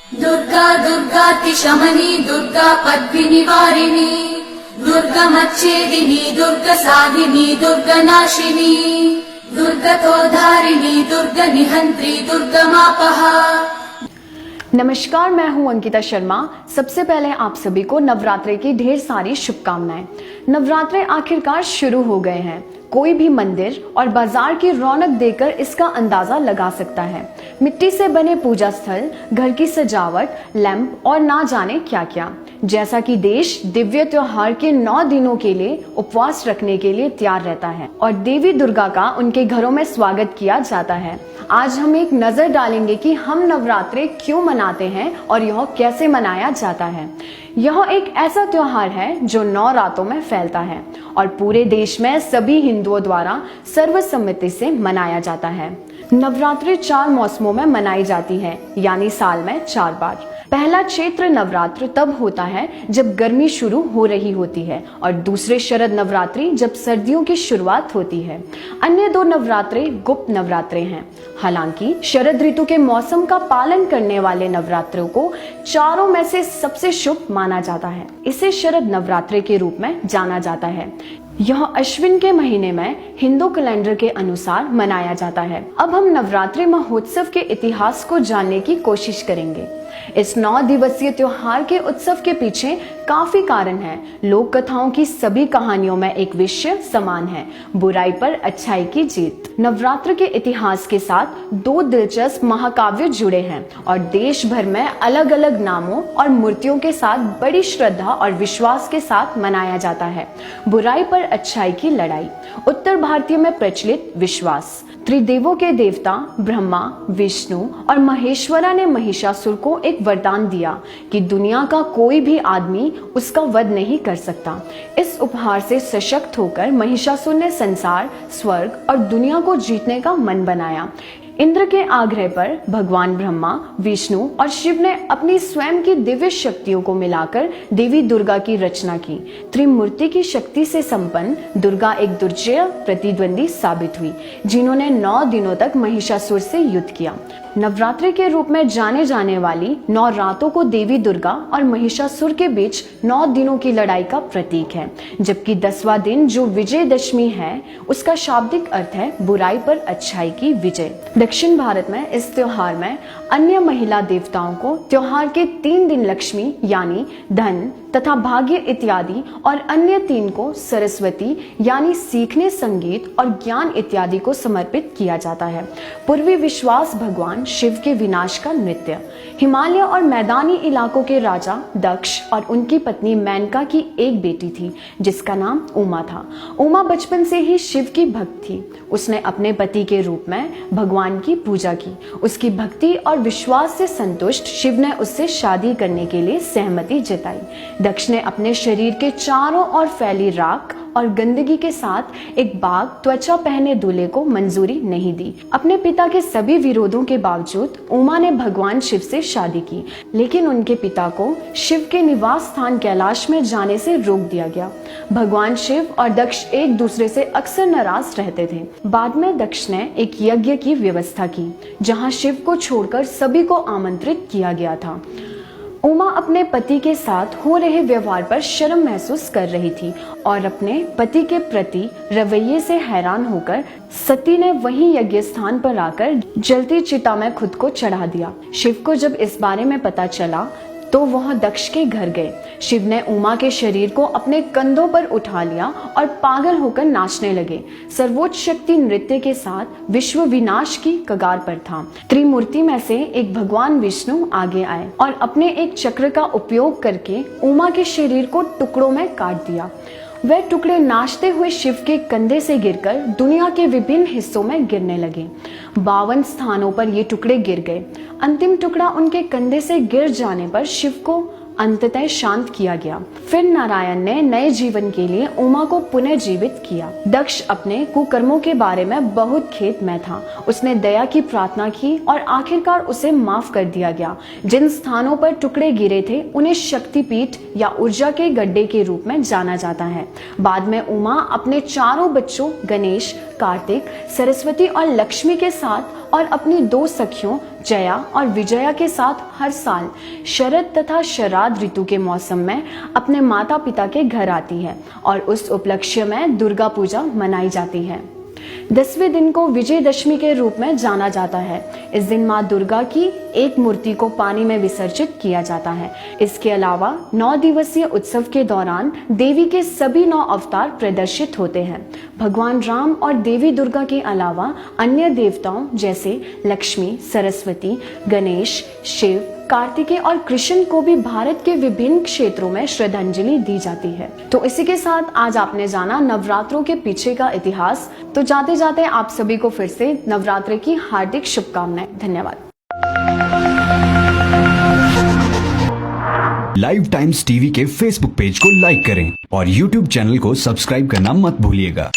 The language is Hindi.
दुर्गा दुर्गातिशमनी दुर्गा पद्मिनिवारिणी दुर्गमच्छेदिनी दुर्गसाधिनी दुर्गनाशिनी दुर्गतोद्धारिणी दुर्गनिहन्त्री दुर्गमापहा। नमस्कार, मैं हूं अंकिता शर्मा। सबसे पहले आप सभी को नवरात्रि की ढेर सारी शुभकामनाएं। नवरात्रे आखिरकार शुरू हो गए हैं। कोई भी मंदिर और बाजार की रौनक देखकर इसका अंदाजा लगा सकता है। मिट्टी से बने पूजा स्थल, घर की सजावट, लैंप और ना जाने क्या क्या। जैसा कि देश दिव्य त्योहार के 9 दिनों के लिए उपवास रखने के लिए तैयार रहता है और देवी दुर्गा का उनके घरों में स्वागत किया जाता है। आज हम एक नजर डालेंगे कि हम नवरात्रे क्यों मनाते हैं और यह कैसे मनाया जाता है। यह एक ऐसा त्योहार है जो 9 रातों में फैलता है और पूरे देश में सभी हिंदुओं द्वारा सर्वसम्मति से मनाया जाता है। नवरात्रि 4 मौसमों में मनाई जाती है, यानी साल में 4 बार। पहला चैत्र नवरात्र तब होता है जब गर्मी शुरू हो रही होती है और दूसरे शरद नवरात्रि जब सर्दियों की शुरुआत होती है। अन्य 2 नवरात्रे गुप्त नवरात्रे हैं। हालांकि शरद ऋतु के मौसम का पालन करने वाले नवरात्रों को चारों में से सबसे शुभ माना जाता है। इसे शरद नवरात्रे के रूप में जाना जाता है। यह अश्विन के महीने में हिंदू कैलेंडर के अनुसार मनाया जाता है। अब हम नवरात्रि महोत्सव के इतिहास को जानने की कोशिश करेंगे। इस 9 दिवसीय त्योहार के उत्सव के पीछे काफी कारण है। लोक कथाओं की सभी कहानियों में एक विषय समान है, बुराई पर अच्छाई की जीत। नवरात्र के इतिहास के साथ 2 दिलचस्प महाकाव्य जुड़े हैं और देश भर में अलग अलग नामों और मूर्तियों के साथ बड़ी श्रद्धा और विश्वास के साथ मनाया जाता है। बुराई पर अच्छाई की लड़ाई। उत्तर भारतीय में प्रचलित विश्वास। त्रिदेवों के देवता ब्रह्मा, विष्णु और महेश्वरा ने महिषासुर को एक वरदान दिया कि दुनिया का कोई भी आदमी उसका वध नहीं कर सकता। इस उपहार से सशक्त होकर महिषासुर ने संसार, स्वर्ग और दुनिया को जीतने का मन बनाया। इंद्र के आग्रह पर भगवान ब्रह्मा, विष्णु और शिव ने अपनी स्वयं की दिव्य शक्तियों को मिलाकर देवी दुर्गा की रचना की। त्रिमूर्ति की शक्ति से संपन्न दुर्गा एक दुर्जय प्रतिद्वंदी साबित हुई, जिन्होंने 9 दिनों तक महिषासुर से युद्ध किया। नवरात्रि के रूप में जाने जाने वाली 9 रातों को देवी दुर्गा और महिषासुर के बीच 9 दिनों की लड़ाई का प्रतीक है, जबकि 10वां दिन जो विजयदशमी है उसका शाब्दिक अर्थ है बुराई पर अच्छाई की विजय। दक्षिण भारत में इस त्योहार में अन्य महिला देवताओं को त्योहार के 3 दिन लक्ष्मी यानी धन तथा भाग्य इत्यादि और अन्य 3 को सरस्वती यानी सीखने, संगीत और ज्ञान इत्यादि को समर्पित किया जाता है। पूर्वी विश्वास भगवान शिव के विनाश का नृत्य। हिमालय और मैदानी इलाकों के राजा दक्ष और उनकी पत्नी मेनका की एक बेटी थी जिसका नाम उमा था। उमा बचपन से ही शिव की भक्त थी। उसने अपने पति के रूप में भगवान की पूजा की। उसकी भक्ति और विश्वास से संतुष्ट शिव ने उससे शादी करने के लिए सहमति जताई। दक्ष ने अपने शरीर के चारों ओर फैली राख और गंदगी के साथ एक बाघ त्वचा पहने दूल्हे को मंजूरी नहीं दी। अपने पिता के सभी विरोधों के बावजूद उमा ने भगवान शिव से शादी की, लेकिन उनके पिता को शिव के निवास स्थान कैलाश में जाने से रोक दिया गया। भगवान शिव और दक्ष एक दूसरे से अक्सर नाराज रहते थे। बाद में दक्ष ने एक यज्ञ की व्यवस्था की जहाँ शिव को छोड़कर सभी को आमंत्रित किया गया था। उमा अपने पति के साथ हो रहे व्यवहार पर शर्म महसूस कर रही थी और अपने पति के प्रति रवैये से हैरान होकर सती ने वहीं यज्ञ स्थान पर आकर जलती चिता में खुद को चढ़ा दिया। शिव को जब इस बारे में पता चला तो वह दक्ष के घर गए। शिव ने उमा के शरीर को अपने कंधों पर उठा लिया और पागल होकर नाचने लगे। सर्वोच्च शक्ति नृत्य के साथ विश्व विनाश की कगार पर था। त्रिमूर्ति में से एक भगवान विष्णु आगे आए और अपने एक चक्र का उपयोग करके उमा के शरीर को टुकड़ों में काट दिया। वह टुकड़े नाचते हुए शिव के कंधे से गिरकर दुनिया के विभिन्न हिस्सों में गिरने लगे। 52 स्थानों पर ये टुकड़े गिर गए। अंतिम टुकड़ा उनके कंधे से गिर जाने पर शिव को अंततः शांत किया गया। फिर नारायण ने नए जीवन के लिए उमा को पुनर्जीवित किया। दक्ष अपने कुकर्मों के बारे में बहुत खेद में था। उसने दया की प्रार्थना की और आखिरकार उसे माफ कर दिया गया। जिन स्थानों पर टुकड़े गिरे थे उन्हें शक्तिपीठ या ऊर्जा के गड्ढे के रूप में जाना जाता है। बाद में उमा अपने चारों बच्चों गणेश, कार्तिक, सरस्वती और लक्ष्मी के साथ और अपनी 2 सखियों जया और विजया के साथ हर साल शरद तथा श्राद्ध ऋतु के मौसम में अपने माता पिता के घर आती है और उस उपलक्ष्य में दुर्गा पूजा मनाई जाती है। 10वें दिन को विजयदशमी के रूप में जाना जाता है। इस दिन माँ दुर्गा की एक मूर्ति को पानी में विसर्जित किया जाता है। इसके अलावा 9 दिवसीय उत्सव के दौरान देवी के सभी 9 अवतार प्रदर्शित होते हैं। भगवान राम और देवी दुर्गा के अलावा अन्य देवताओं जैसे लक्ष्मी, सरस्वती, गणेश, शिव, कार्तिकेय और कृष्ण को भी भारत के विभिन्न क्षेत्रों में श्रद्धांजलि दी जाती है। तो इसी के साथ आज आपने जाना नवरात्रों के पीछे का इतिहास। तो जाते जाते आप सभी को फिर से नवरात्रि की हार्दिक शुभकामनाएं। धन्यवाद। लाइव टाइम्स टीवी के फेसबुक पेज को लाइक करें और यूट्यूब चैनल को सब्सक्राइब करना मत भूलिएगा।